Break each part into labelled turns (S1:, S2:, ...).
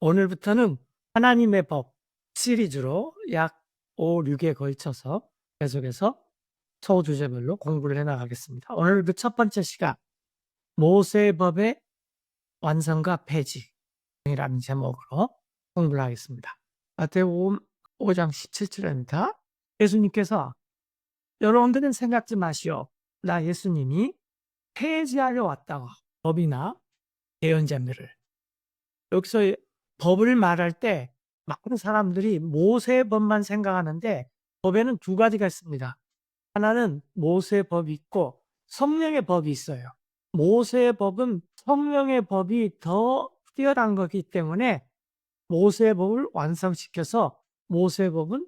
S1: 오늘부터는 하나님의 법 시리즈로 약 5, 6에 걸쳐서 계속해서 소주제별로 공부를 해나가겠습니다. 오늘 그 첫 번째 시간, 모세의 법의 완성과 폐지이라는 제목으로 공부를 하겠습니다. 마태복음 5장 17절입니다. 예수님께서 여러분들은 생각지 마시오. 나 예수님이 폐지하려 왔다고. 법이나 예언자들을. 여기서 법을 말할 때 많은 사람들이 모세의 법만 생각하는데 법에는 두 가지가 있습니다. 하나는 모세의 법이 있고 성령의 법이 있어요. 모세의 법은 성령의 법이 더 뛰어난 거기 때문에 모세의 법을 완성시켜서 모세의 법은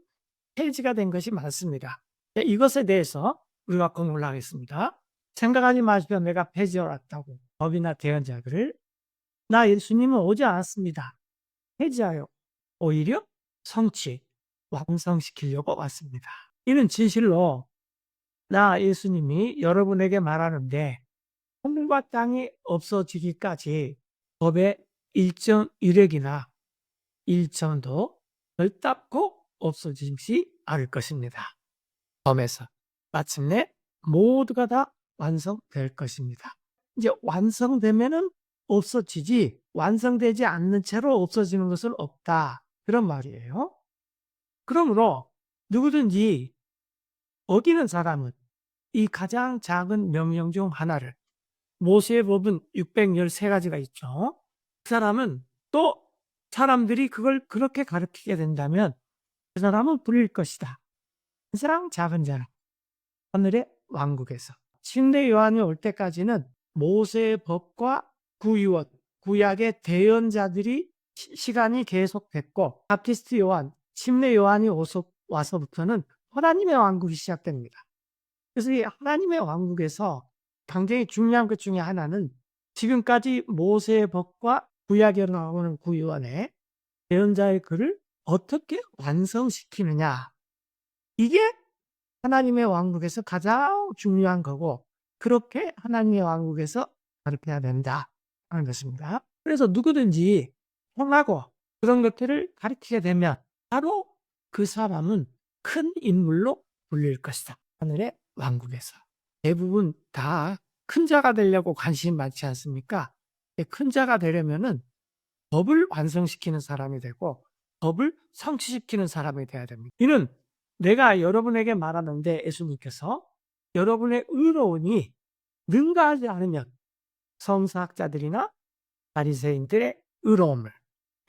S1: 폐지가 된 것이 많습니다. 이것에 대해서 우리가 공부를 하겠습니다. 생각하지 마시고 내가 폐지해 왔다고 법이나 대언자들을 나 예수님은 오지 않았습니다. 폐지하여 오히려 성취, 완성시키려고 왔습니다. 이는 진실로 나 예수님이 여러분에게 말하는데 하늘과 땅이 없어지기까지 법의 일정 이력이나 일정도 별답고 없어지지 않을 것입니다. 범에서 마침내 모두가 다 완성될 것입니다. 이제 완성되면은 없어지지 완성되지 않는 채로 없어지는 것은 없다. 그런 말이에요. 그러므로 누구든지 어기는 사람은 이 가장 작은 명령 중 하나를 모세의 법은 613가지가 있죠. 그 사람은 또 사람들이 그걸 그렇게 가르치게 된다면 그 사람은 불릴 것이다. 큰 사람 작은 자랑 하늘의 왕국에서 침례 요한이 올 때까지는 모세의 법과 구유언, 구약의 대언자들이 시간이 계속됐고 바프티스트 요한, 침례 요한이 와서부터는 하나님의 왕국이 시작됩니다. 그래서 이 하나님의 왕국에서 굉장히 중요한 것 중에 하나는 지금까지 모세의 법과 구약에 나오는 구유언의 대언자의 글을 어떻게 완성시키느냐. 이게 하나님의 왕국에서 가장 중요한 거고 그렇게 하나님의 왕국에서 가르쳐야 된다 하는 것입니다. 그래서 누구든지 행하고 그런 것들을 가르치게 되면 바로 그 사람은 큰 인물로 불릴 것이다. 하늘의 왕국에서. 대부분 다 큰 자가 되려고 관심이 많지 않습니까? 큰 자가 되려면은 법을 완성시키는 사람이 되고 법을 성취시키는 사람이 돼야 됩니다. 이는 내가 여러분에게 말하는데 예수님께서 여러분의 의로움이 능가하지 않으면 성사학자들이나 바리새인들의 의로움을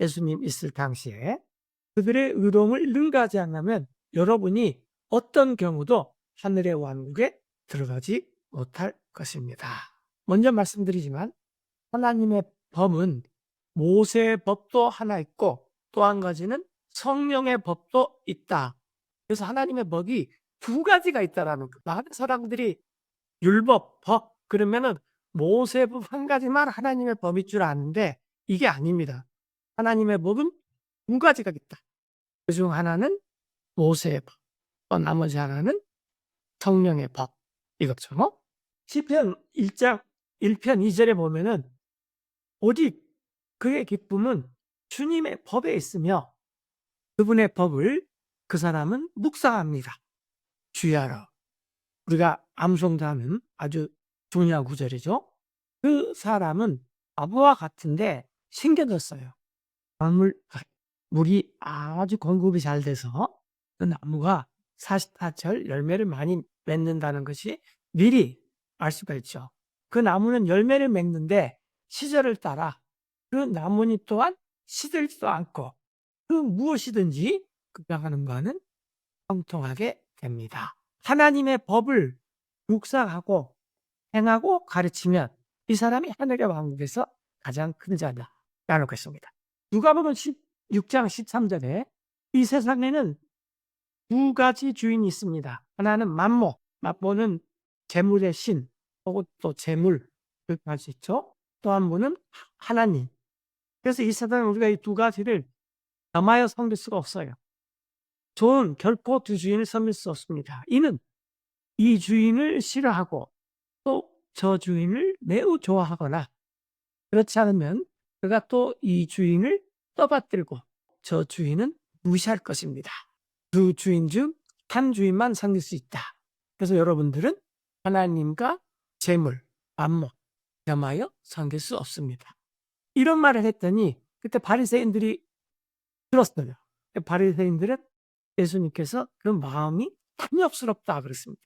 S1: 예수님 있을 당시에 그들의 의로움을 능가하지 않으면 여러분이 어떤 경우도 하늘의 왕국에 들어가지 못할 것입니다. 먼저 말씀드리지만 하나님의 법은 모세의 법도 하나 있고 또 한 가지는 성령의 법도 있다. 그래서 하나님의 법이 두 가지가 있다라는 거. 많은 사람들이 율법, 법 그러면은 모세의 법 한 가지만 하나님의 법일 줄 아는데 이게 아닙니다. 하나님의 법은 두 가지가 있다. 그중 하나는 모세의 법, 또 나머지 하나는 성령의 법. 이것처럼 시편 1장 1편 2절에 보면은 오직 그의 기쁨은 주님의 법에 있으며 그분의 법을 그 사람은 묵상합니다. 주야로. 우리가 암송하는 아주 중요한 구절이죠. 그 사람은 나무와 같은데 심겨졌어요. 물이 아주 공급이 잘 돼서 그 나무가 44철 열매를 많이 맺는다는 것이 미리 알 수가 있죠. 그 나무는 열매를 맺는데 시절을 따라 그 나뭇잎 또한 시들지도 않고 그 무엇이든지 그가하는 바는 형통하게 됩니다. 하나님의 법을 묵상하고 행하고 가르치면 이 사람이 하늘의 왕국에서 가장 큰 자다라는 것입니다. 누가복음 16장 13절에 이 세상에는 두 가지 주인이 있습니다. 하나는 만모, 만모는 재물의 신, 혹은 또 재물, 그렇게 할 수 있죠. 또 한 분은 하나님. 그래서 이 세상에 우리가 이 두 가지를 겸하여 섬길 수가 없어요. 저는 결코 두 주인을 섬길 수 없습니다. 이는 이 주인을 싫어하고 또 저 주인을 매우 좋아하거나 그렇지 않으면 그가 또 이 주인을 떠받들고 저 주인은 무시할 것입니다. 두 주인 중 한 주인만 섬길 수 있다. 그래서 여러분들은 하나님과 재물, 안목, 겸하여 섬길 수 없습니다. 이런 말을 했더니 그때 바리새인들이 들었어요. 바리새인들은 예수님께서 그 마음이 탐욕스럽다 그랬습니다.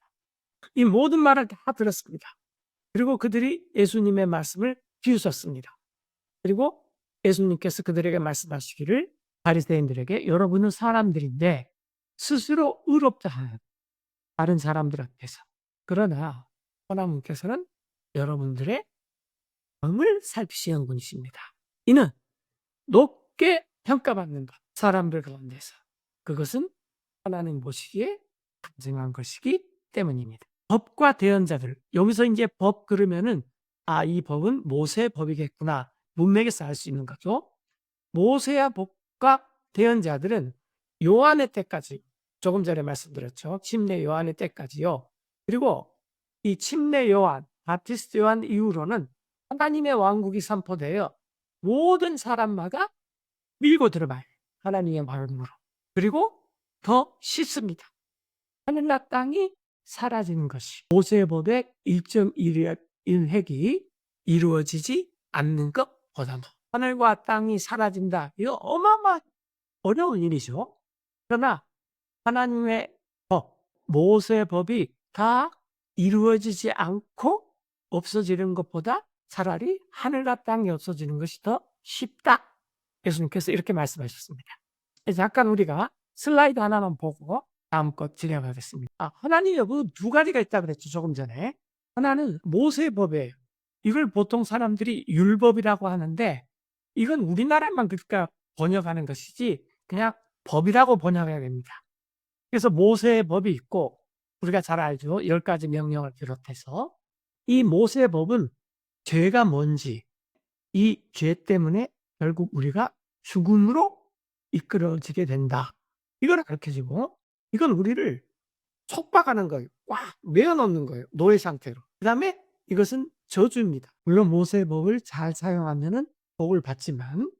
S1: 이 모든 말을 다 들었습니다. 그리고 그들이 예수님의 말씀을 비웃었습니다. 그리고 예수님께서 그들에게 말씀하시기를 바리새인들에게 여러분은 사람들인데 스스로 의롭다 하는 다른 사람들 앞에서 그러나 하나님께서는 여러분들의 마음을 살피시는 분이십니다. 이는 높게 평가받는 것 사람들 가운데서 그것은 하나님 보시기에 간증한 것이기 때문입니다. 법과 대언자들 여기서 이제 법 그러면은 이 법은 모세의 법이겠구나 문맥에서 알 수 있는 거죠. 모세의 법과 대언자들은 요한의 때까지 조금 전에 말씀드렸죠. 침례 요한의 때까지요. 그리고 이 침례 요한, 바티스트 요한 이후로는 하나님의 왕국이 선포되어 모든 사람마다 밀고 들어가요. 하나님의 마음으로. 그리고 더 쉽습니다. 하늘나 땅이 사라지는 것이 모세의 법의 1.1획이 이루어지지 않는 것보다도 하늘과 땅이 사라진다. 이거 어마어마한 어려운 일이죠. 그러나 하나님의 법, 모세의 법이 다 이루어지지 않고 없어지는 것보다 차라리 하늘과 땅이 없어지는 것이 더 쉽다. 예수님께서 이렇게 말씀하셨습니다. 잠깐 우리가 슬라이드 하나만 보고 다음 것 진행하겠습니다. 하나님의 법은 두 가지가 있다고 그랬죠. 조금 전에. 하나는 모세의 법이에요. 이걸 보통 사람들이 율법이라고 하는데 이건 우리나라만 그러니까 번역하는 것이지 그냥 법이라고 번역해야 됩니다. 그래서 모세의 법이 있고 우리가 잘 알죠. 10가지 명령을 비롯해서 이 모세의 법은 죄가 뭔지 이 죄 때문에 결국 우리가 죽음으로 이끌어지게 된다. 이걸 가르쳐주고 이건 우리를 촉박하는 거예요. 꽉 메어놓는 거예요. 노예 상태로. 그 다음에 이것은 저주입니다. 물론 모세의 법을 잘 사용하면 복을 받지만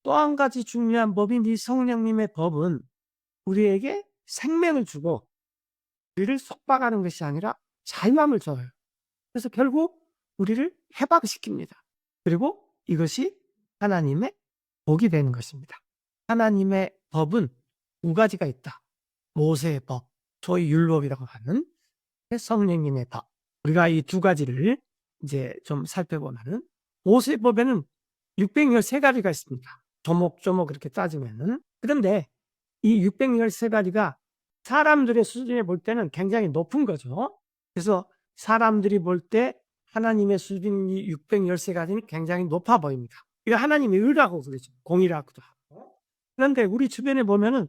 S1: 또 한 가지 중요한 법인 이 성령님의 법은 우리에게 생명을 주고 우리를 속박하는 것이 아니라 자유함을 줘요. 그래서 결국 우리를 해방시킵니다. 그리고 이것이 하나님의 복이 되는 것입니다. 하나님의 법은 두 가지가 있다. 모세의 법, 소위 율법이라고 하는 성령님의 법. 우리가 이 두 가지를 이제 좀 살펴보면은 모세의 법에는 613가지가 있습니다. 조목조목 이렇게 따지면은. 그런데 이 613가지가 사람들의 수준에 볼 때는 굉장히 높은 거죠. 그래서 사람들이 볼 때 하나님의 수준이 613가지는 굉장히 높아 보입니다. 이거 하나님의 의라고 그러죠. 공의라고도 하고. 그런데 우리 주변에 보면은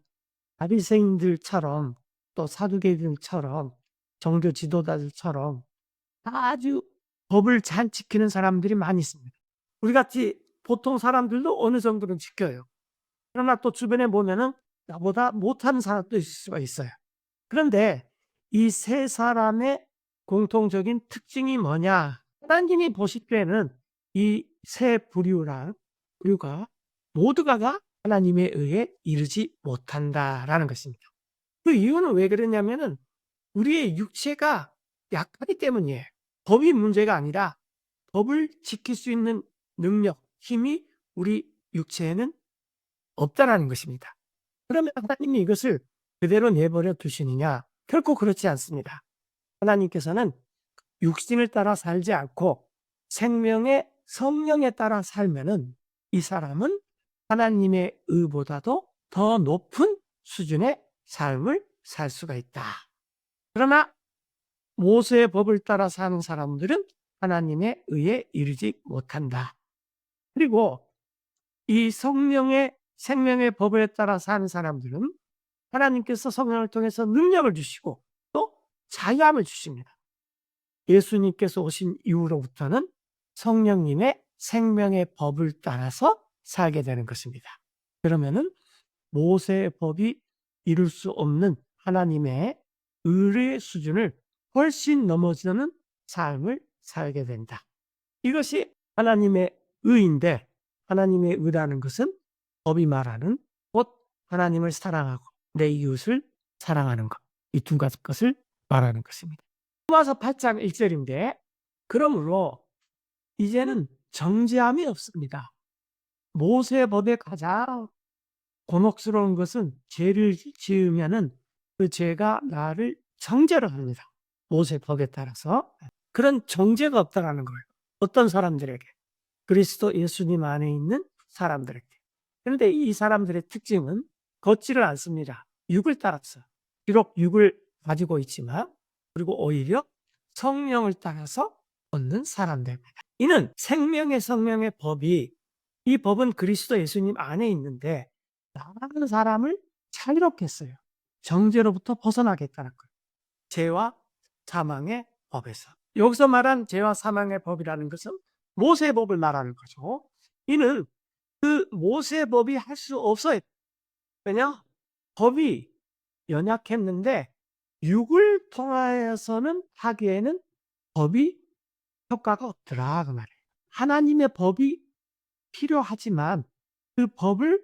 S1: 바리새인들처럼 또 사두개인들처럼 종교 지도자들처럼 아주 법을 잘 지키는 사람들이 많이 있습니다. 우리 같이 보통 사람들도 어느 정도는 지켜요. 그러나 또 주변에 보면은 나보다 못하는 사람도 있을 수가 있어요. 그런데 이 세 사람의 공통적인 특징이 뭐냐? 하나님이 보실 때는 이 세 부류가 모두가 다 하나님에 의해 이르지 못한다라는 것입니다. 그 이유는 왜 그러냐면은 우리의 육체가 약하기 때문이에요. 법이 문제가 아니라 법을 지킬 수 있는 능력, 힘이 우리 육체에는 없다라는 것입니다. 그러면 하나님이 이것을 그대로 내버려 두시느냐? 결코 그렇지 않습니다. 하나님께서는 육신을 따라 살지 않고 생명의 성령에 따라 살면은 이 사람은 하나님의 의보다도 더 높은 수준의 삶을 살 수가 있다. 그러나 모세의 법을 따라 사는 사람들은 하나님의 의에 이르지 못한다. 그리고 이 성령의 생명의 법에 따라 사는 사람들은 하나님께서 성령을 통해서 능력을 주시고 또 자유함을 주십니다. 예수님께서 오신 이후로부터는 성령님의 생명의 법을 따라서 살게 되는 것입니다. 그러면은 모세의 법이 이룰 수 없는 하나님의 의의 수준을 훨씬 넘어지는 삶을 살게 된다. 이것이 하나님의 의인데 하나님의 의라는 것은 법이 말하는 곧 하나님을 사랑하고 내 이웃을 사랑하는 것. 이 두 가지 것을 말하는 것입니다. 로마서 8장 1절인데 그러므로 이제는 정죄함이 없습니다. 모세법의 가장 곤혹스러운 것은 죄를 지으면은 그 죄가 나를 정죄를 합니다. 모세법에 따라서 그런 정죄가 없다라는 거예요. 어떤 사람들에게? 그리스도 예수님 안에 있는 사람들에게. 그런데 이 사람들의 특징은 걷지를 않습니다. 육을 따라서. 비록 육을 가지고 있지만 그리고 오히려 성령을 따라서 걷는 사람들입니다. 이는 생명의 성령의 법이 이 법은 그리스도 예수님 안에 있는데 나가는 사람을 자유롭게 했어요. 정죄로부터 벗어나겠다는 거예요. 죄와 사망의 법에서. 여기서 말한 죄와 사망의 법이라는 것은 모세법을 말하는 거죠. 이는 그 모세법이 할 수 없어요. 왜냐? 법이 연약했는데 육을 통하여서는 하기에는 법이 효과가 없더라 그 말이에요. 하나님의 법이 필요하지만 그 법을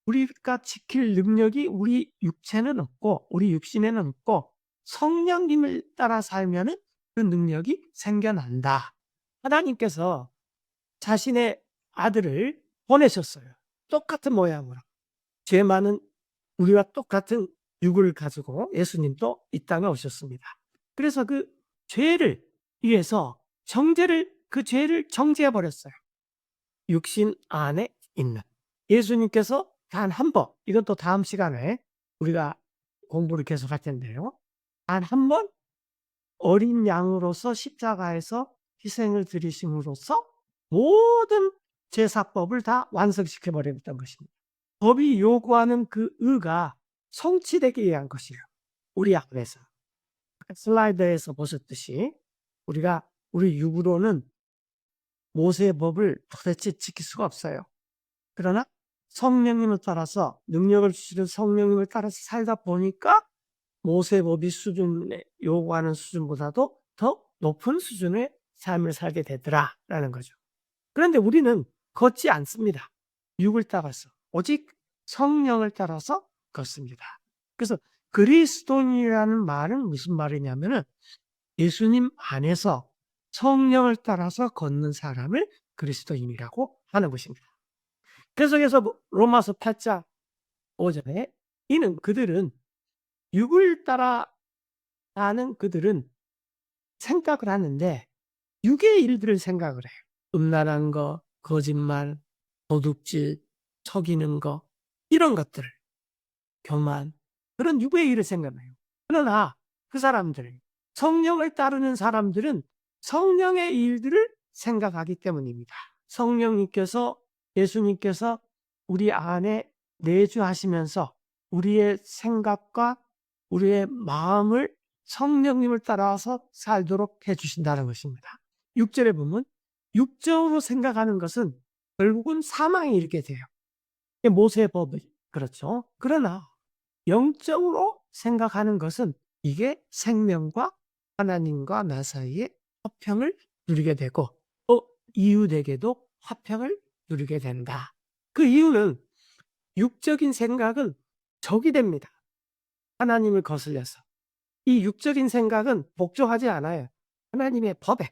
S1: 우리가 지킬 능력이 우리 육체는 없고 우리 육신에는 없고 성령님을 따라 살면은 그 능력이 생겨난다. 하나님께서 자신의 아들을 보내셨어요. 똑같은 모양으로. 죄 많은 우리와 똑같은 육을 가지고 예수님도 이 땅에 오셨습니다. 그래서 그 죄를 위해서 그 죄를 정죄해 버렸어요. 육신 안에 있는. 예수님께서 단 한 번, 이것도 다음 시간에 우리가 공부를 계속할 텐데요. 단 한 번 어린 양으로서 십자가에서 희생을 드리심으로써 모든 제사법을 다 완성시켜 버렸던 것입니다. 법이 요구하는 그 의가 성취되기 위한 것이에요. 우리 안에서. 슬라이드에서 보셨듯이 우리가 우리 육으로는 모세의 법을 도대체 지킬 수가 없어요. 그러나 성령님을 따라서 능력을 주시는 성령님을 따라서 살다 보니까 모세법이 수준에 요구하는 수준보다도 더 높은 수준의 삶을 살게 되더라라는 거죠. 그런데 우리는 걷지 않습니다. 육을 따라서 오직 성령을 따라서 걷습니다. 그래서 그리스도인이라는 말은 무슨 말이냐면은 예수님 안에서 성령을 따라서 걷는 사람을 그리스도인이라고 하는 것입니다. 계속해서 로마서 8장 5절에 이는 그들은 육을 따라가는 그들은 생각을 하는데 육의 일들을 생각을 해요. 음란한 거, 거짓말, 도둑질, 속이는 거 이런 것들을 교만 그런 육의 일을 생각해요. 그러나 그 사람들 성령을 따르는 사람들은 성령의 일들을 생각하기 때문입니다. 성령님께서 예수님께서 우리 안에 내주하시면서 우리의 생각과 우리의 마음을 성령님을 따라서 살도록 해주신다는 것입니다. 6절에 보면 육적으로 생각하는 것은 결국은 사망에 이르게 돼요. 모세의 법이 그렇죠. 그러나 영적으로 생각하는 것은 이게 생명과 하나님과 나 사이에 화평을 누리게 되고 또 이웃에게도 화평을 누리게 된다. 그 이유는 육적인 생각은 적이 됩니다. 하나님을 거슬려서. 이 육적인 생각은 복종하지 않아요. 하나님의 법에.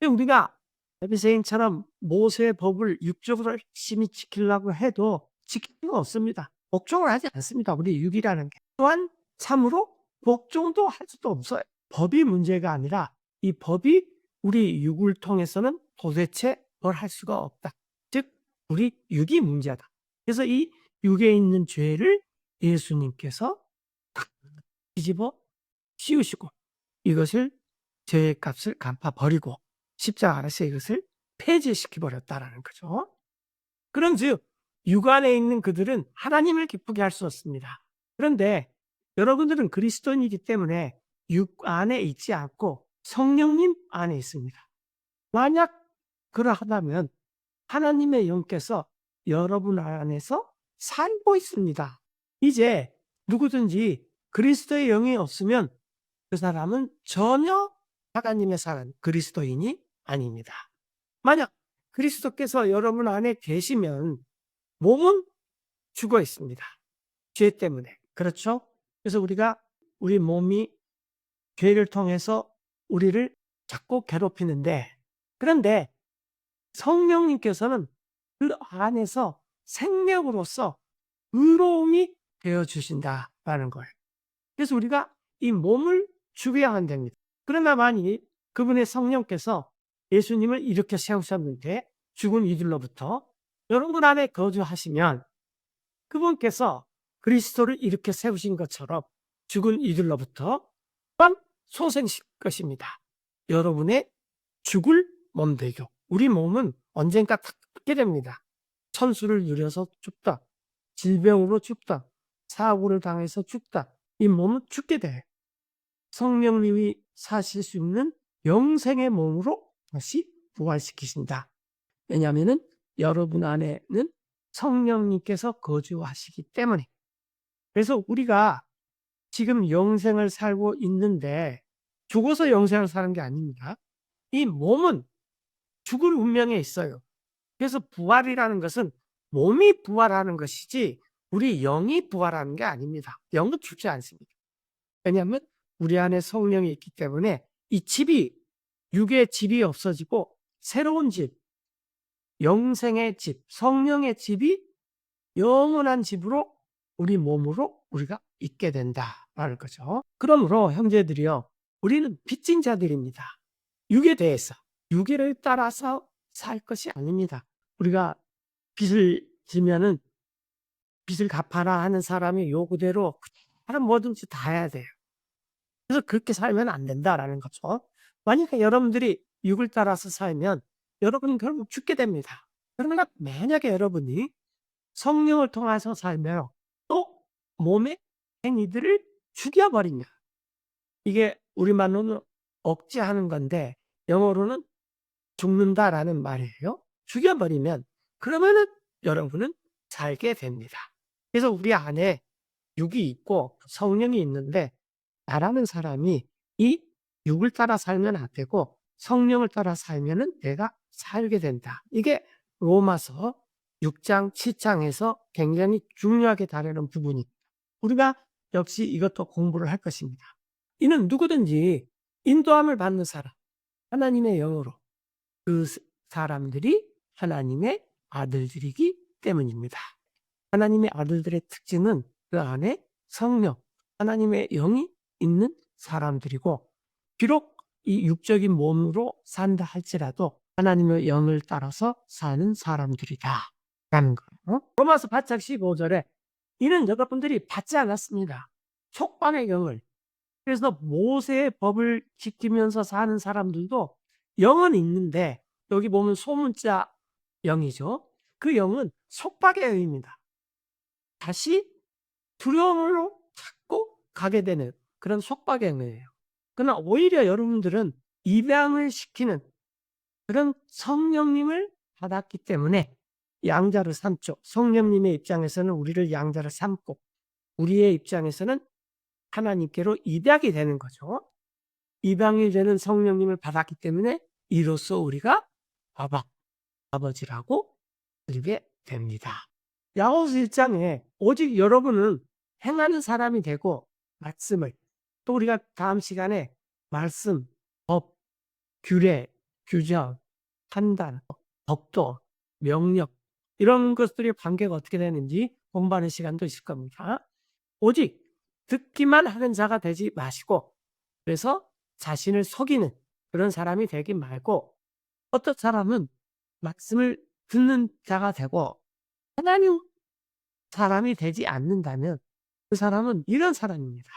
S1: 우리가 에베소인처럼 모세의 법을 육적으로 열심히 지키려고 해도 지킬 수가 없습니다. 복종을 하지 않습니다. 우리 육이라는 게. 또한 참으로 복종도 할 수도 없어요. 법이 문제가 아니라 이 법이 우리 육을 통해서는 도대체 뭘 할 수가 없다. 즉 우리 육이 문제다. 그래서 이 육에 있는 죄를 예수님께서 뒤집어 씌우시고 이것을 죄의 값을 갚아버리고 십자가 아래서 이것을 폐지시켜버렸다라는 거죠. 그런즉 육 안에 있는 그들은 하나님을 기쁘게 할 수 없습니다. 그런데 여러분들은 그리스도인이기 때문에 육 안에 있지 않고 성령님 안에 있습니다. 만약 그러하다면 하나님의 영께서 여러분 안에서 살고 있습니다. 이제 누구든지 그리스도의 영이 없으면 그 사람은 전혀 하나님의 사람, 그리스도인이 아닙니다. 만약 그리스도께서 여러분 안에 계시면 몸은 죽어 있습니다. 죄 때문에. 그렇죠? 그래서 우리가 우리 몸이 죄를 통해서 우리를 자꾸 괴롭히는데, 그런데 성령님께서는 그 안에서 생명으로서 의로움이 되어 주신다라는 거예요. 그래서 우리가 이 몸을 죽여야 한답니다. 그러나 만일 그분의 성령께서 예수님을 이렇게 세우셨는데 죽은 이들로부터 여러분 안에 거주하시면 그분께서 그리스도를 이렇게 세우신 것처럼 죽은 이들로부터 또한 소생시킬 것입니다. 여러분의 죽을 몸되고 우리 몸은 언젠가 다 죽게 됩니다. 천수를 누려서 죽다. 질병으로 죽다. 사고를 당해서 죽다. 이 몸은 죽게 돼. 성령님이 사실 수 있는 영생의 몸으로 다시 부활시키신다. 왜냐하면 여러분 안에는 성령님께서 거주하시기 때문에. 그래서 우리가 지금 영생을 살고 있는데 죽어서 영생을 사는 게 아닙니다. 이 몸은 죽을 운명에 있어요. 그래서 부활이라는 것은 몸이 부활하는 것이지 우리 영이 부활하는 게 아닙니다. 영은 죽지 않습니다. 왜냐하면 우리 안에 성령이 있기 때문에 이 집이, 육의 집이 없어지고 새로운 집, 영생의 집, 성령의 집이 영원한 집으로 우리 몸으로 우리가 있게 된다라는 거죠. 그러므로 형제들이요, 우리는 빚진 자들입니다. 육에 대해서, 육에를 따라서 살 것이 아닙니다. 우리가 빚을 지면은 빚을 갚아라 하는 사람이 요구대로 다른 뭐든지 다 해야 돼요. 그래서 그렇게 살면 안 된다라는 거죠. 만약에 여러분들이 육을 따라서 살면 여러분은 결국 죽게 됩니다. 그러나 만약에 여러분이 성령을 통해서 살면 또 몸의 행위들을 죽여버리면, 이게 우리말로는 억제하는 건데 영어로는 죽는다라는 말이에요. 죽여버리면 그러면은 여러분은 살게 됩니다. 그래서 우리 안에 육이 있고 성령이 있는데 나라는 사람이 이 육을 따라 살면 안 되고 성령을 따라 살면은 내가 살게 된다. 이게 로마서 6장, 7장에서 굉장히 중요하게 다루는 부분이, 우리가 역시 이것도 공부를 할 것입니다. 이는 누구든지 인도함을 받는 사람, 하나님의 영으로 그 사람들이 하나님의 아들들이기 때문입니다. 하나님의 아들들의 특징은 그 안에 성령, 하나님의 영이 있는 사람들이고, 비록 이 육적인 몸으로 산다 할지라도 하나님의 영을 따라서 사는 사람들이다 라는 거예요. 로마서 8장 15절에 이는 여러분들이 받지 않았습니다. 촉방의 영을. 그래서 모세의 법을 지키면서 사는 사람들도 영은 있는데, 여기 보면 소문자 영이죠. 그 영은 속박의 영입니다. 다시 두려움으로 자꾸 가게 되는 그런 속박의 영이에요. 그러나 오히려 여러분들은 입양을 시키는 그런 성령님을 받았기 때문에 양자를 삼죠. 성령님의 입장에서는 우리를 양자를 삼고 우리의 입장에서는 하나님께로 입양이 되는 거죠. 입양이 되는 성령님을 받았기 때문에 이로써 우리가 아버지라고 부르게 됩니다. 야고보서 1장에 오직 여러분은 행하는 사람이 되고 말씀을, 또 우리가 다음 시간에 말씀, 법, 규례, 규정, 판단, 법도, 명령, 이런 것들의 관계가 어떻게 되는지 공부하는 시간도 있을 겁니다. 오직 듣기만 하는 자가 되지 마시고, 그래서 자신을 속이는 그런 사람이 되지 말고, 어떤 사람은 말씀을 듣는 자가 되고 하나님 사람이 되지 않는다면 그 사람은 이런 사람입니다.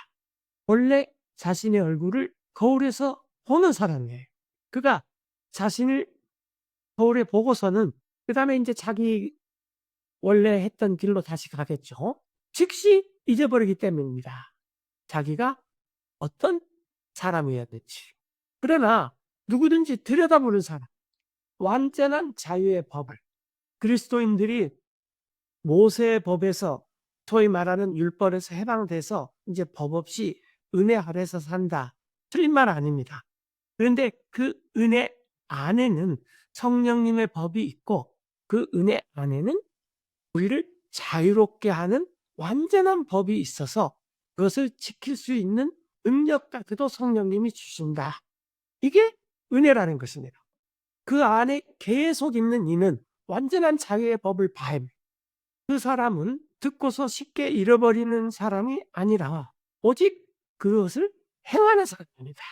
S1: 원래 자신의 얼굴을 거울에서 보는 사람이에요. 그가 자신을 거울에 보고서는 그 다음에 이제 자기 원래 했던 길로 다시 가겠죠. 즉시 잊어버리기 때문입니다. 자기가 어떤 사람이었는지. 그러나 누구든지 들여다보는 사람, 완전한 자유의 법을, 그리스도인들이 모세의 법에서, 소위 말하는 율법에서 해방돼서 이제 법 없이 은혜 아래서 산다, 틀린 말 아닙니다. 그런데 그 은혜 안에는 성령님의 법이 있고 그 은혜 안에는 우리를 자유롭게 하는 완전한 법이 있어서 그것을 지킬 수 있는 능력과 그도 성령님이 주신다. 이게 은혜라는 것입니다. 그 안에 계속 있는 이는 완전한 자유의 법을 바입니다. 그 사람은 듣고서 쉽게 잃어버리는 사람이 아니라 오직 그것을 행하는 사람입니다.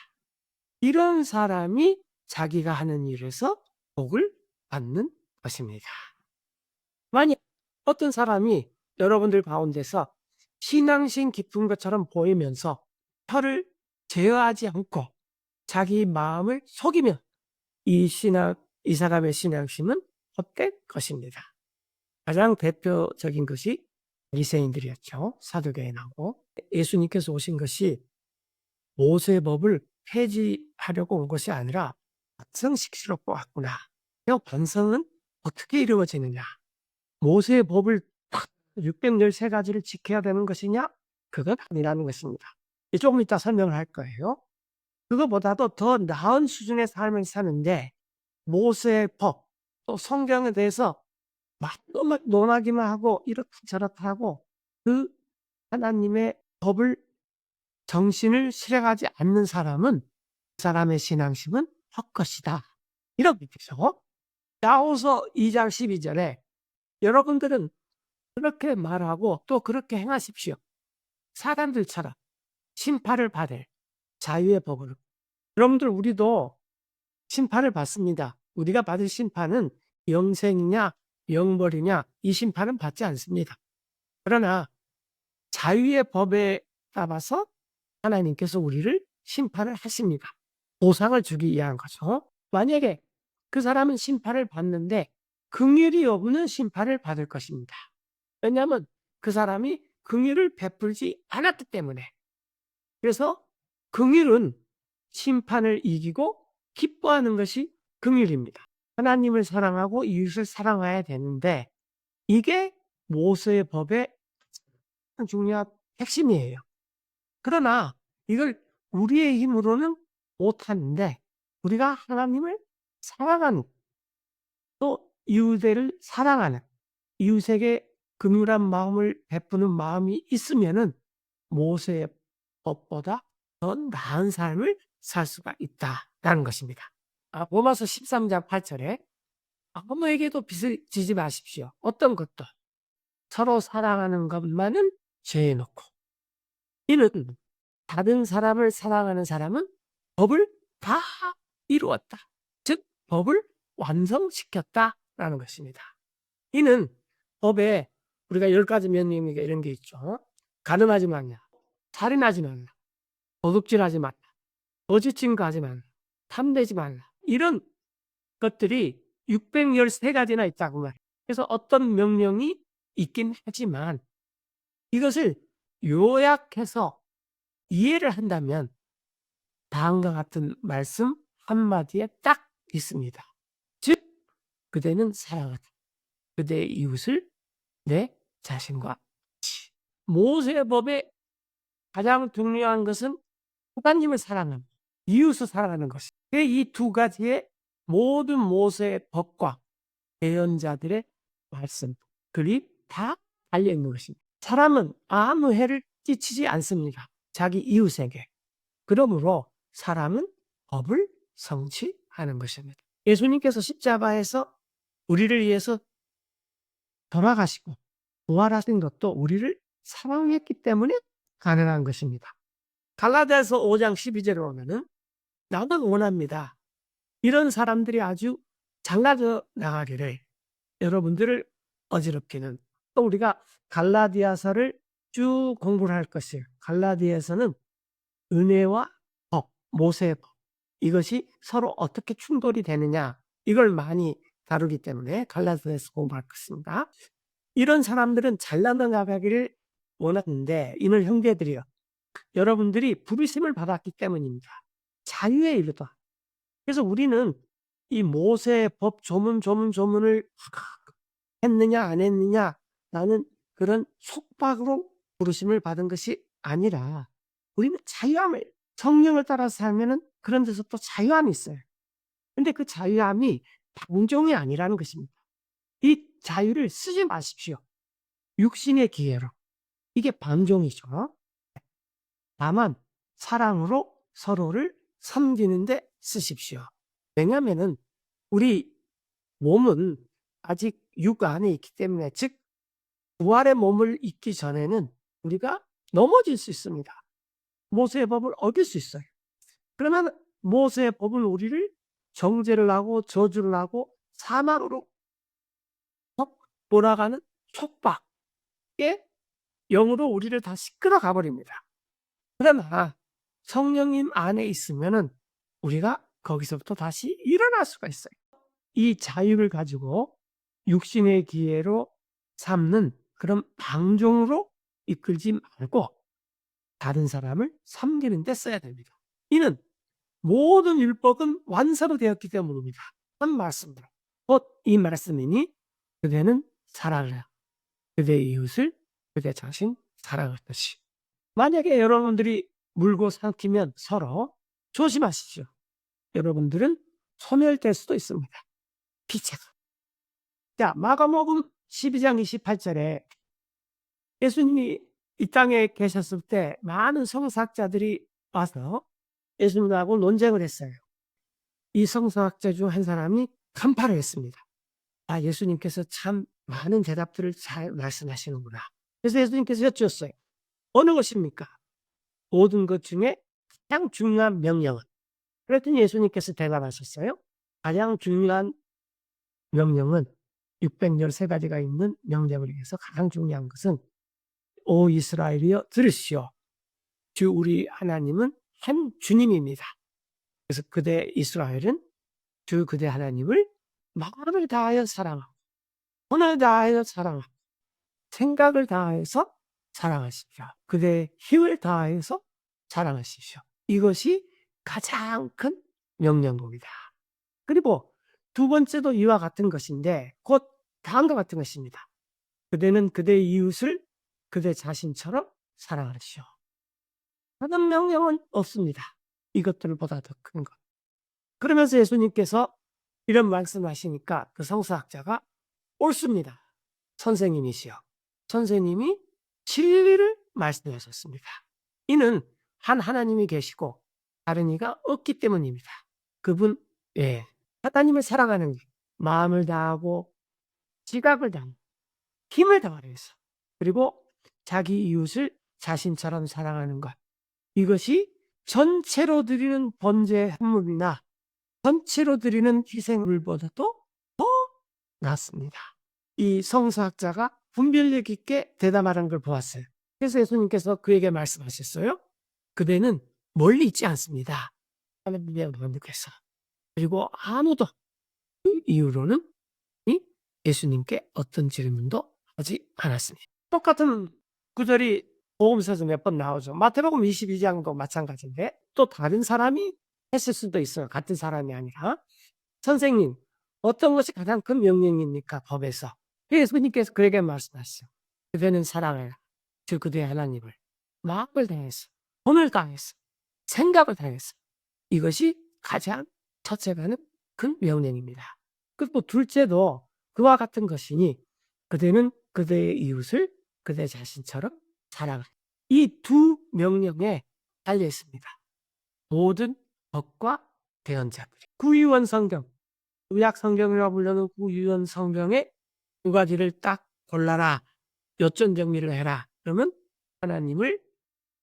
S1: 이런 사람이 자기가 하는 일에서 복을 받는 것입니다. 만약 어떤 사람이 여러분들 가운데서 신앙심 깊은 것처럼 보이면서 혀를 제어하지 않고 자기 마음을 속이면 이 사람의 신앙심은 헛된 것입니다. 가장 대표적인 것이 바리새인들이었죠. 사두개인하고. 예수님께서 오신 것이 모세의 법을 폐지하려고 온 것이 아니라 완성시키려고 왔구나. 이 완성은 어떻게 이루어지느냐? 모세의 법을 613가지를 지켜야 되는 것이냐? 그건 아니라는 것입니다. 조금 이따 설명을 할 거예요. 그것보다도 더 나은 수준의 삶을 사는데 모세의 법, 또 성경에 대해서 막 논하기만 하고 이렇다 저렇다 하고 그 하나님의 법을 정신을 실행하지 않는 사람은 그 사람의 신앙심은 헛것이다. 이렇게 되죠. 야고보서 2장 12절에 여러분들은 그렇게 말하고 또 그렇게 행하십시오. 사람들처럼 심판을 받을 자유의 법으로. 여러분들 우리도 심판을 받습니다. 우리가 받을 심판은 영생이냐 영벌이냐 이 심판은 받지 않습니다. 그러나 자유의 법에 따라서 하나님께서 우리를 심판을 하십니다. 보상을 주기 위한 거죠. 만약에 그 사람은 심판을 받는데 긍휼이 없는 심판을 받을 것입니다. 왜냐하면 그 사람이 긍휼을 베풀지 않았기 때문에. 그래서 긍휼은 심판을 이기고 기뻐하는 것이 긍휼입니다. 하나님을 사랑하고 이웃을 사랑해야 되는데 이게 모세의 법의 중요한 핵심이에요. 그러나 이걸 우리의 힘으로는 못하는데 우리가 하나님을 사랑하는 또 이웃을 사랑하는 이웃에게 긍휼한 마음을 베푸는 마음이 있으면은 모세의 법보다 더 나은 삶을 살 수가 있다라는 것입니다. 로마서 13장 8절에 아무에게도 빚을 지지 마십시오. 어떤 것도 서로 사랑하는 것만은 죄에 놓고 이는 다른 사람을 사랑하는 사람은 법을 다 이루었다. 즉 법을 완성시켰다라는 것입니다. 이는 법에 우리가 10가지 명령이 이런 게 있죠. 간음하지 말라, 살인하지 말라, 도둑질하지 말라, 거짓 증거하지 말라, 탐내지 말라. 이런 것들이 613가지나 있다고 말해요. 그래서 어떤 명령이 있긴 하지만 이것을 요약해서 이해를 한다면 다음과 같은 말씀 한마디에 딱 있습니다. 즉 그대는 사랑하라. 그대의 이웃을 내 자신과 같이. 모세의 법의 가장 중요한 것은 하나님을 사랑하는, 이웃을 사랑하는 것이. 이 두 가지의 모든 모세의 법과 예언자들의 말씀, 글이 다 달려있는 것입니다. 사람은 아무 해를 끼치지 않습니다. 자기 이웃에게. 그러므로 사람은 법을 성취하는 것입니다. 예수님께서 십자가에서 우리를 위해서 돌아가시고 부활하신 것도 우리를 사랑했기 때문에 가능한 것입니다. 갈라디아서 5장 12절에 보면은 나는 원합니다. 이런 사람들이 아주 잘나져 나가기를 여러분들을 어지럽히는 또 우리가 갈라디아서를 쭉 공부를 할 것이에요. 갈라디아서는 은혜와 법, 모세의 법 이것이 서로 어떻게 충돌이 되느냐 이걸 많이 다루기 때문에 갈라디아서 공부할 것입니다. 이런 사람들은 잘나져 나가기를 원하는데 이는 형제들이여 여러분들이 부르심을 받았기 때문입니다. 자유의 일이다. 그래서 우리는 이 모세의 법 조문을 했느냐 안 했느냐 라는 그런 속박으로 부르심을 받은 것이 아니라 우리는 자유함을 성령을 따라 살면은 그런 데서 또 자유함이 있어요. 근데 그 자유함이 방종이 아니라는 것입니다. 이 자유를 쓰지 마십시오. 육신의 기회로. 이게 방종이죠. 다만 사랑으로 서로를 섬기는 데 쓰십시오. 왜냐하면은 우리 몸은 아직 육 안에 있기 때문에, 즉 부활의 몸을 입기 전에는 우리가 넘어질 수 있습니다. 모세의 법을 어길 수 있어요. 그러면 모세의 법은 우리를 정죄를 하고 저주를 하고 사망으로 몰아가는 촉박의 영으로 우리를 다시 끌어가 버립니다. 그러나 성령님 안에 있으면은 우리가 거기서부터 다시 일어날 수가 있어요. 이 자유를 가지고 육신의 기회로 삼는 그런 방종으로 이끌지 말고 다른 사람을 섬기는 데 써야 됩니다. 이는 모든 율법은 완성이 되었기 때문입니다. 한 말씀으로. 곧 이 말씀이니 그대는 사랑하라. 그대의 이웃을 그대 자신 사랑하듯이. 만약에 여러분들이 물고 삼키면 서로 조심하시죠. 여러분들은 소멸될 수도 있습니다. 피차가. 자, 마가복음 12장 28절에 예수님이 이 땅에 계셨을 때 많은 성서학자들이 와서 예수님하고 논쟁을 했어요. 이 성서학자 중 한 사람이 간파를 했습니다. 아, 예수님께서 참 많은 대답들을 잘 말씀하시는구나. 그래서 예수님께서 여쭈었어요. 어느 것입니까? 모든 것 중에 가장 중요한 명령은? 그랬더니 예수님께서 대답하셨어요. 가장 중요한 명령은 613가지가 있는 명령을 위해서 가장 중요한 것은 오 이스라엘이여 들으시오. 주 우리 하나님은 한 주님입니다. 그래서 그대 이스라엘은 주 그대 하나님을 마음을 다하여 사랑하고 혼을 다하여 사랑하고 생각을 다해서 사랑하십시오. 그대의 힘을 다해서 사랑하십시오. 이것이 가장 큰 명령입니다. 그리고 두 번째도 이와 같은 것인데 곧 다음과 같은 것입니다. 그대는 그대의 이웃을 그대 자신처럼 사랑하시오. 다른 명령은 없습니다. 이것들보다 더 큰 것. 그러면서 예수님께서 이런 말씀하시니까 그 성서학자가 옳습니다. 선생님이시여. 선생님이 진리를 말씀하셨습니다. 이는 한 하나님이 계시고 다른 이가 없기 때문입니다. 그분, 하나님을 사랑하는 것, 마음을 다하고 지각을 다하고 힘을 다하여서 그리고 자기 이웃을 자신처럼 사랑하는 것, 이것이 전체로 드리는 번제 헌물이나 전체로 드리는 희생물보다도 더 낫습니다. 이 성서학자가 분별력 있게 대담하는 걸 보았어요. 그래서 예수님께서 그에게 말씀하셨어요. 그대는 멀리 있지 않습니다. 하나님의 만족해서. 그리고 아무도 그 이후로는 예수님께 어떤 질문도 하지 않았습니다. 똑같은 구절이 복음서에서 몇 번 나오죠. 마태복음 22장도 마찬가지인데 또 다른 사람이 했을 수도 있어요. 같은 사람이 아니라. 선생님, 어떤 것이 가장 큰 명령입니까? 법에서. 예수님께서 그에게 말씀하셨어요. 그대는 사랑해라. 주 그대의 하나님을 마음을 다해서, 돈을 다해서, 생각을 다해서. 이것이 가장 첫째가는 큰 명령입니다. 그리고 둘째도 그와 같은 것이니 그대는 그대의 이웃을 그대 자신처럼 사랑하라. 이 두 명령에 달려 있습니다. 모든 법과 대언자들이. 구유원 성경, 구약 성경이라고 불리는 구유원 성경의 두 가지를 딱 골라라. 요점 정리를 해라. 그러면 하나님을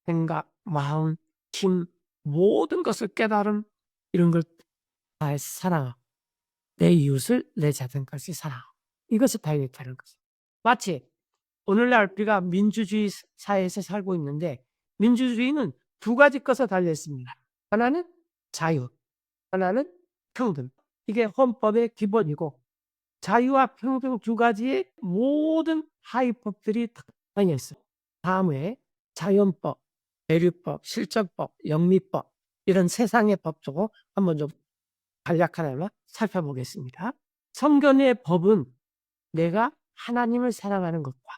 S1: 생각, 마음, 힘, 모든 것을 깨달음, 이런 걸 다해 사랑하고 내 이웃을 내 자신까지 사랑하고 이것이 달려있다는 거죠. 마치 오늘날 우리가 민주주의 사회에서 살고 있는데 민주주의는 두 가지 것에 달려있습니다. 하나는 자유, 하나는 평등. 이게 헌법의 기본이고 자유와 평등 두 가지의 모든 하위법들이 다 달려있어요. 다음에 자연법, 대류법, 실정법, 영미법 이런 세상의 법도 한번 좀 간략 하나만 살펴보겠습니다. 성경의 법은 내가 하나님을 사랑하는 것과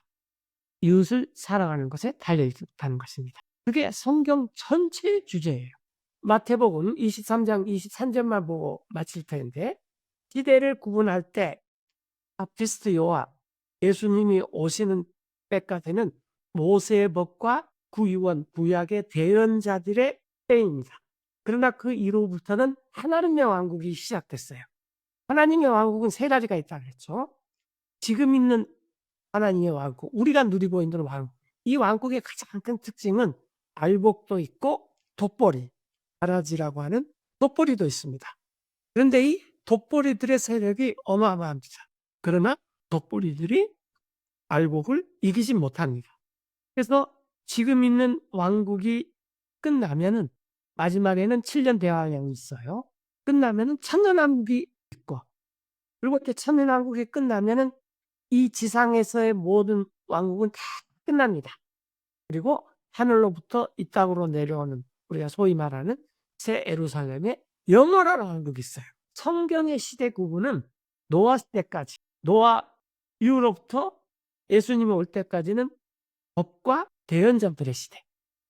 S1: 이웃을 사랑하는 것에 달려있다는 것입니다. 그게 성경 전체의 주제예요. 마태복음 23장 23절만 보고 마칠 텐데 시대를 구분할 때 바프티스트 요한, 예수님이 오시는 때까지는 모세의 법과 구유원, 구약의 대언자들의 때입니다. 그러나 그 이후부터는 하나님의 왕국이 시작됐어요. 하나님의 왕국은 세 가지가 있다고 했죠. 지금 있는 하나님의 왕국, 우리가 누리고 있는 왕국. 이 왕국의 가장 큰 특징은 알복도 있고 돋보리, 가라지라고 하는 돋보리도 있습니다. 그런데 이 돋보리들의 세력이 어마어마합니다. 그러나 돋보리들이 알복을 이기지 못합니다. 그래서 지금 있는 왕국이 끝나면은 마지막에는 7년 대환영이 있어요. 끝나면은 천년왕국이 있고, 그리고 이렇게 천년왕국이 끝나면은 이 지상에서의 모든 왕국은 다 끝납니다. 그리고 하늘로부터 이 땅으로 내려오는 우리가 소위 말하는 새 예루살렘의 영원한 왕국이 있어요. 성경의 시대 구분은 노아 시대까지, 노아 이후로부터 예수님이 올 때까지는 법과 대언자들의 시대,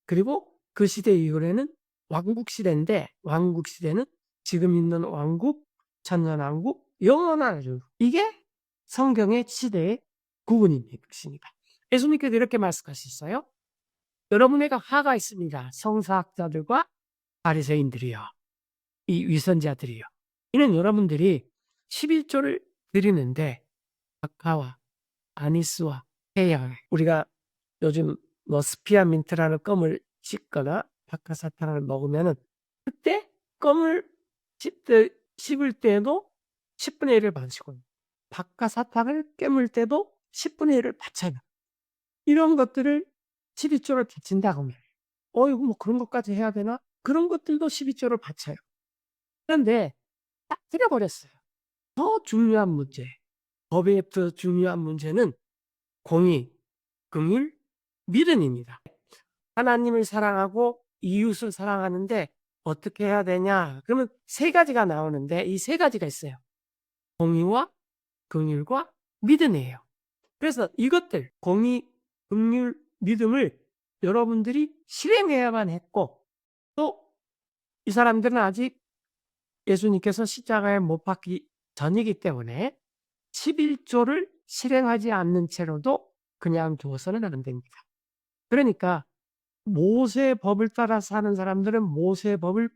S1: 그리고 그 시대 이후에는 왕국 시대인데, 왕국 시대는 지금 있는 왕국, 천년왕국, 영원한 왕국, 이게 성경의 시대의 구분입니다. 예수님께서 이렇게 말씀하셨어요. 여러분에게 화가 있습니다. 성사학자들과 바리새인들이요, 이 위선자들이요. 이는 여러분들이 11조를 드리는데 박하와 아니스와 해양, 우리가 요즘 스피아민트라는 껌을 씹거나 박하사탕을 먹으면은 그때 껌을 씹을 때도 10분의 1을 마시고, 박하사탕을 깨물 때도 10분의 1을 바쳐요. 이런 것들을 12조를 바친다고 하면, 이거 뭐 그런 것까지 해야 되나? 그런 것들도 12조를 바쳐요. 그런데 딱 틀려버렸어요. 더 중요한 문제, 법의 더 중요한 문제는 공의, 긍휼, 믿음입니다. 하나님을 사랑하고 이웃을 사랑하는데 어떻게 해야 되냐? 그러면 세 가지가 나오는데 이 세 가지가 있어요. 공의와 긍휼과 믿음이에요. 그래서 이것들, 공의, 긍휼, 믿음을 여러분들이 실행해야만 했고, 또 이 사람들은 아직 예수님께서 십자가에 못 박기 전이기 때문에 11조를 실행하지 않는 채로도 그냥 두어서는 안 됩니다. 그러니까 모세의 법을 따라 사는 사람들은 모세의 법을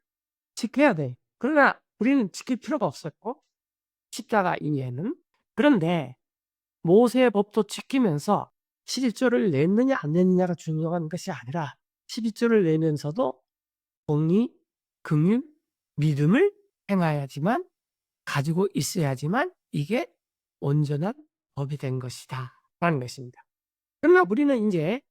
S1: 지켜야 돼. 그러나 우리는 지킬 필요가 없었고, 십자가 이후에는. 그런데 모세의 법도 지키면서 11조를 냈느냐 안 냈느냐가 중요한 것이 아니라 11조를 내면서도 공의, 긍휼, 믿음을 행해야지만, 가지고 있어야지만 이게 온전한 법이 된 것이다 라는 것입니다. 그러나 우리는 이제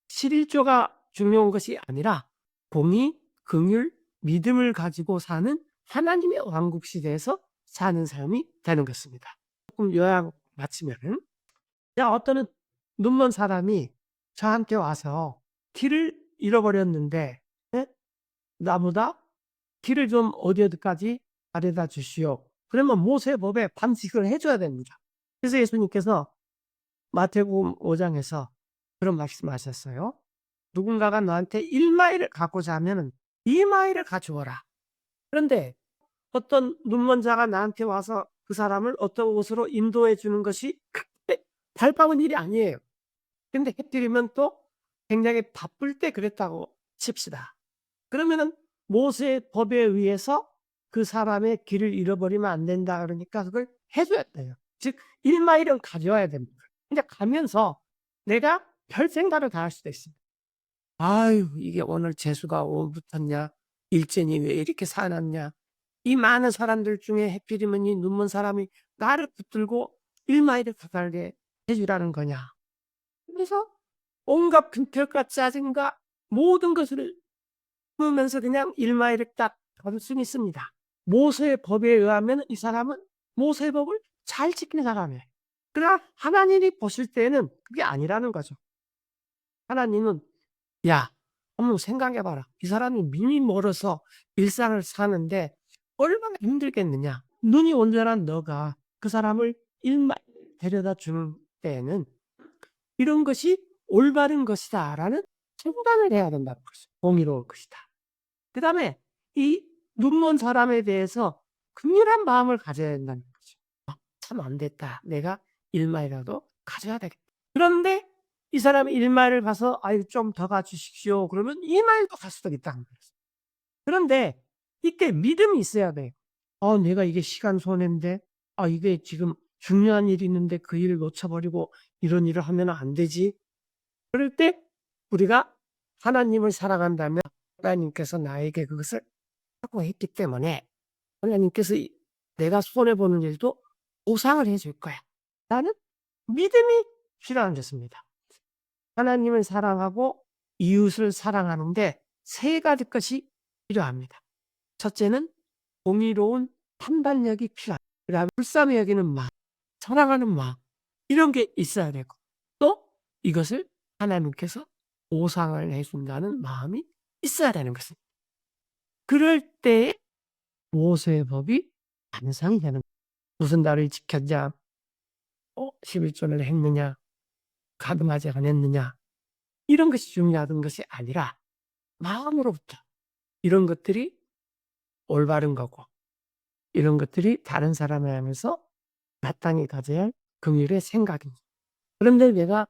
S1: 11조가 중요한 것이 아니라 공의, 긍휼, 믿음을 가지고 사는 하나님의 왕국 시대에서 사는 삶이 되는 것입니다. 조금 요약 마치면은, 어떤 눈먼 사람이 저한테 와서 길을 잃어버렸는데, 나보다 길을 좀 어디까지 가려다 주시오. 그러면 모세법에 반칙을 해줘야 됩니다. 그래서 예수님께서 마태복음 5장에서 그런 말씀하셨어요. 누군가가 너한테 1마일을 갖고자 하면 2마일을 가져오라. 그런데 어떤 눈먼 자가 나한테 와서 그 사람을 어떤 곳으로 인도해 주는 것이 그때 발빠른 일이 아니에요. 근데 해드리면 또 굉장히 바쁠 때 그랬다고 칩시다. 그러면은 모세의 법에 의해서 그 사람의 길을 잃어버리면 안 된다 그러니까 그걸 해줘야 돼요. 즉 1마일은 가져와야 됩니다. 근데 가면서 내가 별 생각을 다 할 수도 있습니다. 아유, 이게 오늘 재수가 왜 붙었냐? 일진이 왜 이렇게 사놨냐? 이 많은 사람들 중에 해필이면 이 눈먼 사람이 나를 붙들고 1마일을 가까이 해주라는 거냐? 그래서 온갖 근태과 짜증과 모든 것을 품으면서 그냥 1마일을 딱 받을 수는 있습니다. 모세의 법에 의하면 이 사람은 모세의 법을 잘 지키는 사람이에요. 그러나 하나님이 보실 때는 그게 아니라는 거죠. 하나님은, 야, 한번 생각해봐라. 이 사람이 눈이 멀어서 일상을 사는데 얼마나 힘들겠느냐. 눈이 온전한 너가 그 사람을 1마일 데려다 주는 때에는 이런 것이 올바른 것이다 라는 판단을 해야 된다는 거죠. 공의로울 것이다. 그 다음에 이 눈먼 사람에 대해서 긍휼한 마음을 가져야 된다는 거죠. 참 안 됐다. 내가 1마일이라도 가져야 되겠다. 그런데 이 사람이 일마를 가서 아유 좀 더 가주십시오. 그러면 2마일도 갈 수도 있다는 거예요. 그런데 이때 믿음이 있어야 돼요. 내가 이게 시간 손해인데, 이게 지금 중요한 일이 있는데 그 일을 놓쳐버리고 이런 일을 하면 안 되지. 그럴 때 우리가 하나님을 사랑한다면 하나님께서 나에게 그것을 하고 했기 때문에 하나님께서 내가 손해보는 일도 보상을 해줄 거야. 나는 믿음이 필요한 것입니다. 하나님을 사랑하고 이웃을 사랑하는데 세 가지 것이 필요합니다. 첫째는 공의로운 판단력이 필요합니다. 그다음에 불쌍히 여기는 마음, 사랑하는 마음, 이런 게 있어야 되고, 또 이것을 하나님께서 보상을 해준다는 마음이 있어야 되는 것입니다. 그럴 때 모세의 법이 완성이 되는 거예요. 무슨 날을 지켰냐, 11조를 했느냐, 가늠하지 않았느냐, 이런 것이 중요하던 것이 아니라 마음으로부터 이런 것들이 올바른 거고, 이런 것들이 다른 사람을 하면서 마땅히 가져야 할 긍휼의 생각입니다. 그런데 내가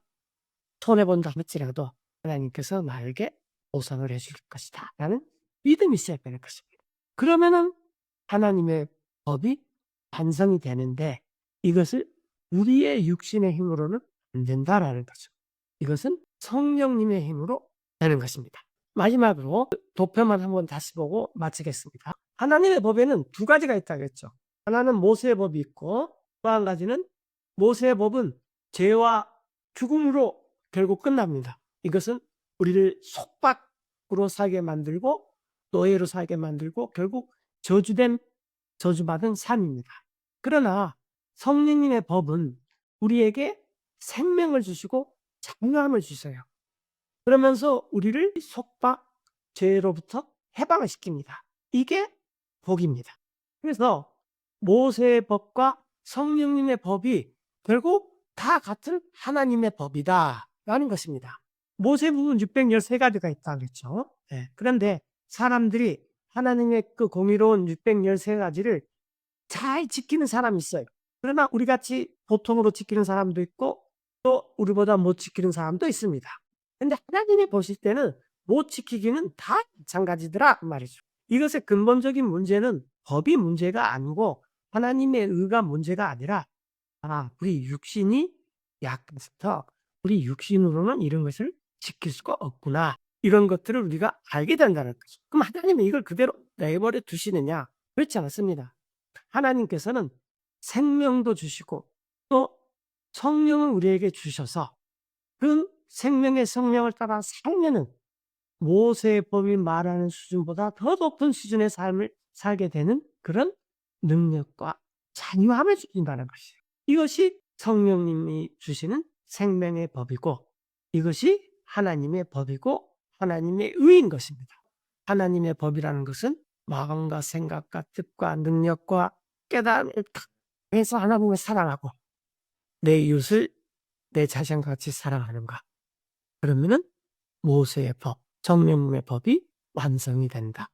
S1: 손해본다 할지라도 하나님께서 나에게 보상을 해줄 것이다 라는 믿음이 있어야 되는 것입니다. 그러면은 하나님의 법이 완성이 되는데, 이것을 우리의 육신의 힘으로는 안 된다라는 거죠. 이것은 성령님의 힘으로 되는 것입니다. 마지막으로 도표만 한번 다시 보고 마치겠습니다. 하나님의 법에는 두 가지가 있다고 했죠. 하나는 모세의 법이 있고, 또 한 가지는 모세의 법은 죄와 죽음으로 결국 끝납니다. 이것은 우리를 속박으로 살게 만들고 노예로 살게 만들고 결국 저주받은 삶입니다. 그러나 성령님의 법은 우리에게 생명을 주시고 자유함을 주세요. 그러면서 우리를 속박, 죄로부터 해방을 시킵니다. 이게 복입니다. 그래서 모세의 법과 성령님의 법이 결국 다 같은 하나님의 법이다 라는 것입니다. 모세법은 613가지가 있다고 했죠. 네. 그런데 사람들이 하나님의 그 공의로운 613가지를 잘 지키는 사람이 있어요. 그러나 우리같이 보통으로 지키는 사람도 있고 또 우리보다 못 지키는 사람도 있습니다. 근데 하나님이 보실 때는 못 지키기는 다 마찬가지더라 말이죠. 이것의 근본적인 문제는 법이 문제가 아니고 하나님의 의가 문제가 아니라 우리 육신이 약해서 우리 육신으로는 이런 것을 지킬 수가 없구나. 이런 것들을 우리가 알게 된다는 거죠. 그럼 하나님이 이걸 그대로 내버려 두시느냐? 그렇지 않습니다. 하나님께서는 생명도 주시고 또 성령을 우리에게 주셔서 그 생명의 성령을 따라 살면은 모세의 법이 말하는 수준보다 더 높은 수준의 삶을 살게 되는 그런 능력과 자유함을 주신다는 것이에요. 이것이 성령님이 주시는 생명의 법이고 이것이 하나님의 법이고 하나님의 의인 것입니다. 하나님의 법이라는 것은 마음과 생각과 뜻과 능력과 깨달음을 해서 하나님을 사랑하고 내 이웃을 내 자신과 같이 사랑하는가. 그러면은 모세의 법, 성령님의 법이 완성이 된다.